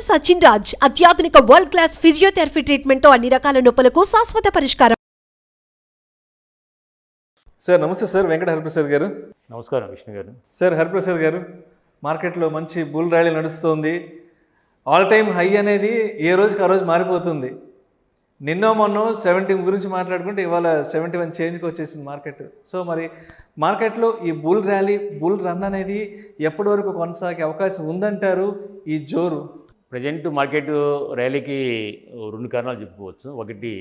సచిన్ రాజ్ అత్యాధునిక world class physiotherapy treatment తో అన్ని రకాల నొప్పులకు శాశ్వత పరిష్కారం. సార్ నమస్తే సార్, వెంకట హరిప్రసాద్ గారు. నమస్కారం విష్ణు గారు. సార్ హరిప్రసాద్ గారు, మార్కెట్లో మంచి బుల్ ర్యాలీ నడుస్తుంది. ఆల్ టైమ్ హై అనేది ఏ రోజుకి ఆ రోజు మారిపోతుంది. నిన్న మొన్న 70 గురించి మాట్లాడుకుంటే ఇవాళ 71 చేంజ్కి వచ్చేసింది మార్కెట్. సో మరి మార్కెట్లో ఈ బుల్ ర్యాలీ, బుల్ రన్ అనేది ఎప్పటి వరకు కొనసాగే అవకాశం ఉందంటారు ఈ జోరు? ప్రజెంట్ మార్కెట్ ర్యాలీకి 2 కారణాలు చెప్పుకోవచ్చు. ఒకటి,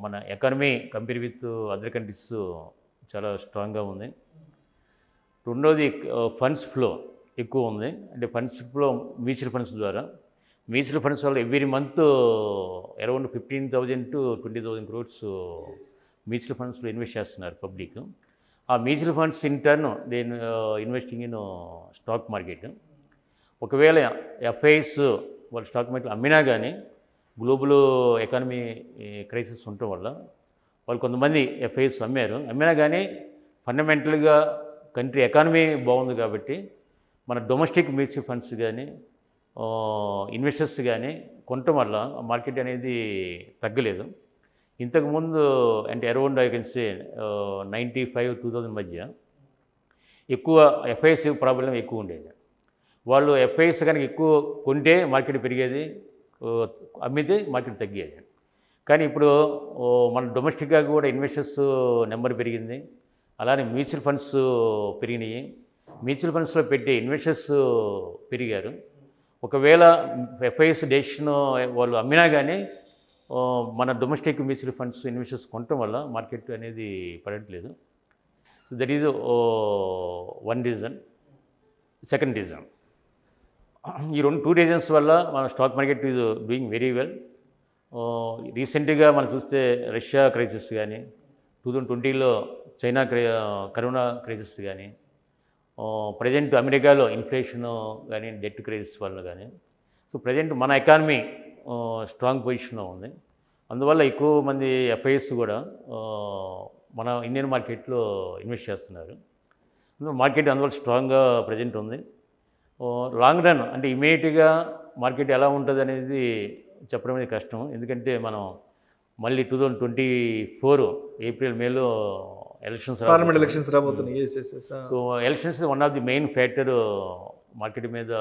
మన economy compare with other countries చాలా స్ట్రాంగ్గా ఉంది. రెండోది, ఫండ్స్ ఫ్లో ఎక్కువ ఉంది. అంటే ఫండ్స్ ఫ్లో మ్యూచువల్ ఫండ్స్ ద్వారా, మ్యూచువల్ ఫండ్స్ వల్ల every month around 15,000 to 20,000 crores mutual ఫండ్స్లో ఇన్వెస్ట్ చేస్తున్నారు పబ్లిక్. ఆ మ్యూచువల్ ఫండ్స్ ఇన్ టర్న్ దేని ఇన్వెస్టింగ్ ఇన్ స్టాక్ మార్కెట్. ఒకవేళ ఎఫ్ఐఎస్ వాళ్ళ స్టాక్ మార్కెట్ అమ్మినా కానీ గ్లోబల్ ఎకానమీ క్రైసిస్ ఉండటం వల్ల వాళ్ళు కొంతమంది ఎఫ్ఐఎస్ అమ్మినా కానీ ఫండమెంటల్గా కంట్రీ ఎకానమీ బాగుంది కాబట్టి మన డొమెస్టిక్ మ్యూచువల్ ఫండ్స్ కానీ ఇన్వెస్టర్స్ కానీ కొనటం వల్ల మార్కెట్ అనేది తగ్గలేదు. ఇంతకుముందు అంటే అరౌండ్ ఐ కెన్ సే 95-2000 మధ్య ఎక్కువ ఎఫ్ఐఎస్ ప్రాబ్లం ఎక్కువ ఉండేది. వాళ్ళు ఎఫ్ఐఎస్ కనుక ఎక్కువ కొంటే మార్కెట్ పెరిగేది, అమ్మితే మార్కెట్ తగ్గేది. కానీ ఇప్పుడు మన డొమెస్టిక్గా కూడా ఇన్వెస్టర్స్ నెంబర్ పెరిగింది, అలానే మ్యూచువల్ ఫండ్స్ పెరిగినాయి. మ్యూచువల్ ఫండ్స్లో పెట్టే ఇన్వెస్టర్స్ పెరిగారు. ఒకవేళ ఎఫ్ఐఎస్ డెసిషన్ వాళ్ళు అమ్మినా కానీ మన డొమెస్టిక్ మ్యూచువల్ ఫండ్స్ ఇన్వెస్టర్స్ కొనటం వల్ల మార్కెట్ అనేది పడట్లేదు. So that is one reason. Second reason, ఈ 2 రీజన్స్ వల్ల మన stock market is doing very well. రీసెంట్గా మనం చూస్తే రష్యా క్రైసిస్ కానీ, 2020లో చైనా కరోనా క్రైసిస్ కానీ, ప్రజెంట్ అమెరికాలో ఇన్ఫ్లేషన్ కానీ, డెట్ క్రైసిస్ వల్ల కానీ, సో ప్రజెంట్ మన ఎకానమీ స్ట్రాంగ్ పొజిషన్లో ఉంది. అందువల్ల ఎక్కువ మంది ఎఫ్ఐఎస్ కూడా మన ఇండియన్ మార్కెట్లో ఇన్వెస్ట్ చేస్తున్నారు. మార్కెట్ అందువల్ల స్ట్రాంగ్గా ప్రజెంట్ ఉంది. లాంగ్ రన్ అంటే ఇమీడియట్గా మార్కెట్ ఎలా ఉంటుంది అనేది చెప్పడం అనేది కష్టం. ఎందుకంటే మనం మళ్ళీ 2024 ఏప్రిల్ మేలో పార్లమెంట్ ఎలక్షన్స్ రాబోతున్నాయి. So elections one of the main factor market మీద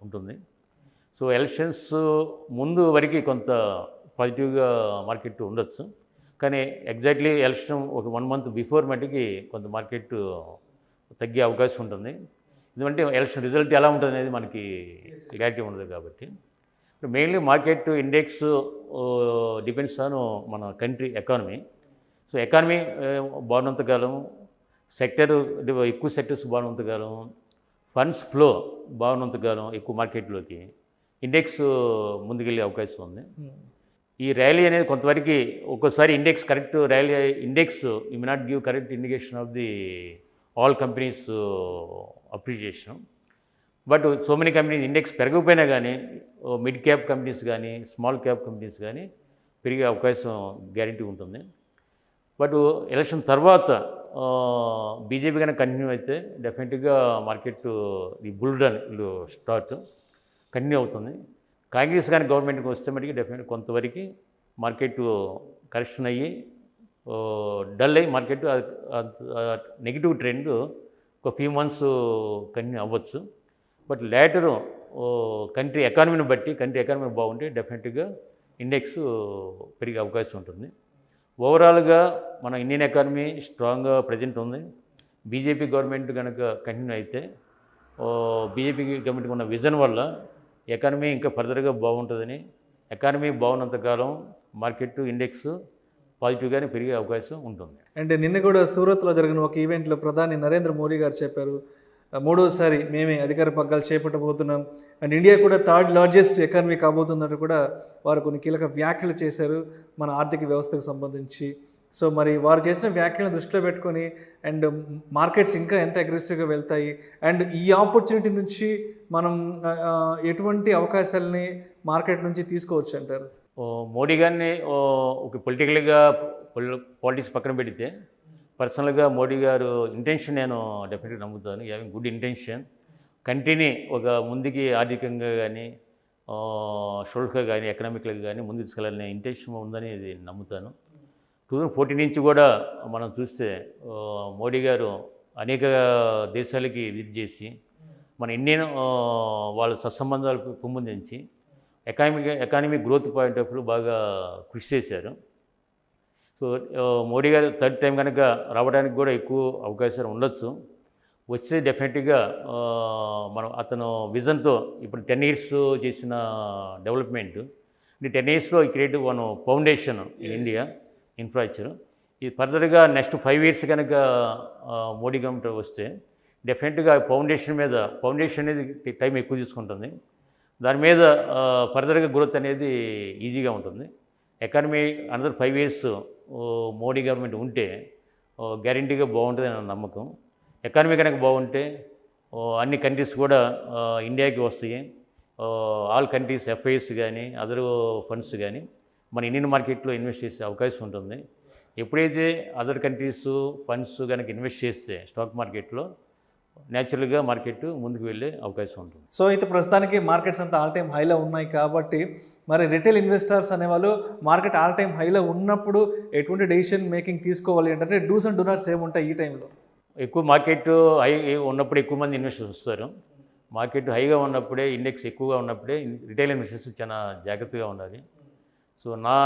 ఉంటుంది. సో ఎలక్షన్స్ ముందు వరకు కొంత పాజిటివ్గా మార్కెట్ ఉండొచ్చు, కానీ ఎగ్జాక్ట్లీ ఎలక్షన్ ఒక 1 month బిఫోర్ మటుకి కొంత మార్కెట్ తగ్గే అవకాశం ఉంటుంది. ఎందుకంటే ఎలక్షన్ రిజల్ట్ ఎలా ఉంటుంది అనేది మనకి క్లారిటీ ఉండదు కాబట్టి. Mainly market index depends on మన కంట్రీ ఎకానమీ. సో ఎకానమీ బాగున్నంతకాలం, ఎక్కువ సెక్టర్స్ బాగున్నంతకాలం, ఫండ్స్ ఫ్లో బాగున్నంతకాలం ఎక్కువ మార్కెట్లోకి ఇండెక్స్ ముందుకెళ్ళే అవకాశం ఉంది. ఈ ర్యాలీ అనేది కొంతవరకు ఒక్కోసారి index correct rally index you may not give correct indication of the all companies appreciation. But so many companies index పెరగకపోయినా కానీ మిడ్ క్యాప్ కంపెనీస్ కానీ, స్మాల్ క్యాప్ కంపెనీస్ కానీ పెరిగే అవకాశం గ్యారంటీ ఉంటుంది. బట్ ఎలక్షన్ తర్వాత బీజేపీ కనుక కంటిన్యూ అయితే డెఫినెట్గా మార్కెట్ ఈ బుల్ రన్ స్టార్ట్ కంటిన్యూ అవుతుంది. కాంగ్రెస్ కానీ గవర్నమెంట్కి వస్తే మటుకు డెఫినెట్గా కొంతవరకు మార్కెట్ కరెక్షన్ అయ్యి డల్ అయ్యి మార్కెట్ నెగిటివ్ ట్రెండ్ ఒక ఫ్యూ మంత్స్ కంటిన్యూ అవ్వచ్చు. బట్ లేటరు కంట్రీ ఎకానమీని బట్టి, కంట్రీ ఎకానమీ బాగుంటే డెఫినెట్గా ఇండెక్స్ పెరిగే అవకాశం ఉంటుంది. ఓవరాల్గా మన ఇండియన్ ఎకానమీ స్ట్రాంగ్గా ప్రజెంట్ ఉంది. బీజేపీ గవర్నమెంట్ కనుక కంటిన్యూ అయితే బీజేపీ గవర్నమెంట్కి ఉన్న విజన్ వల్ల ఎకానమీ ఇంకా ఫర్దర్గా బాగుంటుందని, ఎకానమీ బాగున్నంతకాలం మార్కెట్ ఇండెక్స్ పాజిటివ్గానే పెరిగే అవకాశం ఉంటుంది. అంటే నిన్న కూడా సూరత్లో జరిగిన ఒక ఈవెంట్లో ప్రధాని నరేంద్ర మోడీ గారు చెప్పారు, 3వసారి మేమే అధికార పగ్గాలు చేపట్టబోతున్నాం అండ్ ఇండియా కూడా 3rd లార్జెస్ట్ ఎకానమీ కాబోతుందంటూ కూడా వారు కొన్ని కీలక వ్యాఖ్యలు చేశారు మన ఆర్థిక వ్యవస్థకు సంబంధించి. సో మరి వారు చేసిన వ్యాఖ్యలను దృష్టిలో పెట్టుకొని అండ్ మార్కెట్స్ ఇంకా ఎంత అగ్రెసివ్గా వెళ్తాయి అండ్ ఈ ఆపర్చునిటీ నుంచి మనం ఎటువంటి అవకాశాలని మార్కెట్ నుంచి తీసుకోవచ్చు అంటారు? మోడీ గారిని ఒక పొలిటికల్గా పాలిటిక్స్ పక్కన పెడితే పర్సనల్గా మోడీ గారు ఇంటెన్షన్ నేను డెఫినెట్గా నమ్ముతాను. హ్యావింగ్ గుడ్ ఇంటెన్షన్, కంట్రీని ఒక ముందుకి ఆర్థికంగా కానీ సోషల్గా కానీ ఎకనామిక్గా కానీ ముందు తీసుకెళ్ళాలనే ఇంటెన్షన్ ఉందని ఇది నమ్ముతాను. 2014 నుంచి కూడా మనం చూస్తే మోడీ గారు అనేక దేశాలకి విజిట్ చేసి మన ఇండియన్ వాళ్ళ సత్సంబంధాలు పెంపొందించి economic growth point of view బాగా కృషి చేశారు. సో మోడీ గారు థర్డ్ టైం కనుక రావడానికి కూడా ఎక్కువ అవకాశాలు ఉండొచ్చు. వచ్చే డెఫినెట్గా మనం అతను విజన్తో ఇప్పుడు 10 years చేసిన డెవలప్మెంట్ ఈ 10 yearsలో create one foundation in India infrastructure. ఇది ఫర్దర్గా నెక్స్ట్ 5 years కనుక మోడీ గవర్నమెంట్ వస్తే డెఫినెట్గా ఫౌండేషన్ అనేది టైం ఎక్కువ తీసుకుంటుంది. దాని మీద ఫర్దర్గా గ్రోత్ అనేది ఈజీగా ఉంటుంది. Economy another 5 years Modi government ఉంటే గ్యారంటీగా బాగుంటుంది అనే నమ్మకం. ఎకానమీ కనుక బాగుంటే అన్ని కంట్రీస్ కూడా ఇండియాకి వస్తాయి. ఆల్ కంట్రీస్ ఎఫ్ఐఎస్ కానీ అదర్ ఫండ్స్ కానీ మన ఇండియన్ మార్కెట్లో ఇన్వెస్ట్ చేసే అవకాశం ఉంటుంది. ఎప్పుడైతే అదర్ కంట్రీస్ ఫండ్స్ కనుక ఇన్వెస్ట్ చేస్తే స్టాక్ మార్కెట్లో న్యాచురల్గా మార్కెట్ ముందుకు వెళ్ళే అవకాశం ఉంటుంది. సో అయితే ప్రస్తుతానికి మార్కెట్స్ అంతా ఆల్ టైమ్ హైలో ఉన్నాయి కాబట్టి మరి రిటైల్ ఇన్వెస్టర్స్ అనేవాళ్ళు మార్కెట్ ఆల్ టైమ్ హైలో ఉన్నప్పుడు ఎటువంటి డెసిషన్ మేకింగ్ తీసుకోవాలి అంటే డూస్ అండ్ డూ నాట్స్ ఏముంటాయి ఈ టైంలో? ఎక్కువ మార్కెట్ హై ఉన్నప్పుడు ఎక్కువ మంది ఇన్వెస్టర్స్ వస్తారు. మార్కెట్ హైగా ఉన్నప్పుడే ఇండెక్స్ ఎక్కువగా ఉన్నప్పుడే రిటైల్ ఇన్వెస్టర్స్ చాలా జాగ్రత్తగా ఉండాలి. సో నా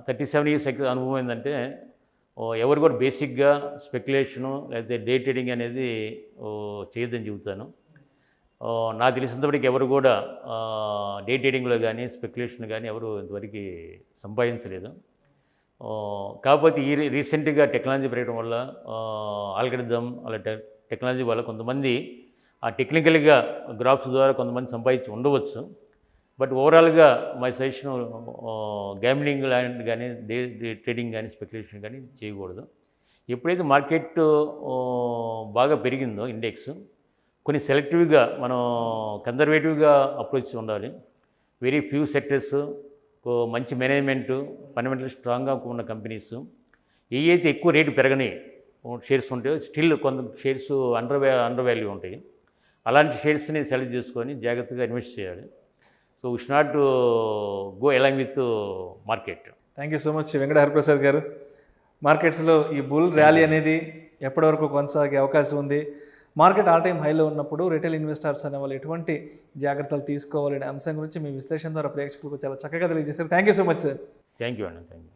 37 years అనుభవం ఏంటంటే ఎవరు కూడా బేసిక్గా స్పెక్యులేషను లేకపోతే డే ట్రేడింగ్ అనేది చేయొద్దని చెబుతాను. నాకు తెలిసినంతవరకు ఎవరు కూడా డే ట్రేడింగ్లో కానీ స్పెక్యులేషన్ కానీ ఎవరు ఇంతవరకు సంపాదించలేదు. కాకపోతే రీసెంట్గా టెక్నాలజీ పెరగడం వల్ల ఆల్గరిథం అలా టెక్నాలజీ వల్ల కొంతమంది ఆ టెక్నికల్గా గ్రాఫ్స్ ద్వారా కొంతమంది సంపాదించి ఉండవచ్చు. బట్ ఓవరాల్గా మై సజెషన్ గ్యామ్లింగ్ ల్యాండ్ కానీ డే ట్రేడింగ్ కానీ స్పెక్యులేషన్ కానీ చేయకూడదు. ఎప్పుడైతే మార్కెట్ బాగా పెరిగిందో ఇండెక్స్ కొన్ని సెలెక్టివ్గా మనం కన్జర్వేటివ్గా అప్రోచ్ ఉండాలి. వెరీ ఫ్యూ సెక్టర్స్, మంచి మేనేజ్మెంటు, ఫండమెంటల్ స్ట్రాంగ్గా ఉన్న కంపెనీస్ ఏవైతే ఎక్కువ రేటు పెరగని షేర్స్ ఉంటాయో స్టిల్ కొంత షేర్స్ అండర్ వాల్యూ ఉంటాయి. అలాంటి షేర్స్ని సెలెక్ట్ చేసుకొని జాగ్రత్తగా ఇన్వెస్ట్ చేయాలి. So we should not go along with market. Thank you so much Venkata Hariprasad గారు. మార్కెట్స్లో ఈ బుల్ ర్యాలీ అనేది ఎప్పటి వరకు కొనసాగే అవకాశం ఉంది? మార్కెట్ ఆల్ టైమ్ హైలో ఉన్నప్పుడు రిటైల్ ఇన్వెస్టర్స్ అనే వాళ్ళు ఎటువంటి జాగ్రత్తలు తీసుకోవాలనే అంశం గురించి మీ విశ్లేషణ ద్వారా ప్రేక్షకులకు చాలా చక్కగా తెలియజేశారు. Thank you so much sir. Thank you అండి. Thank you.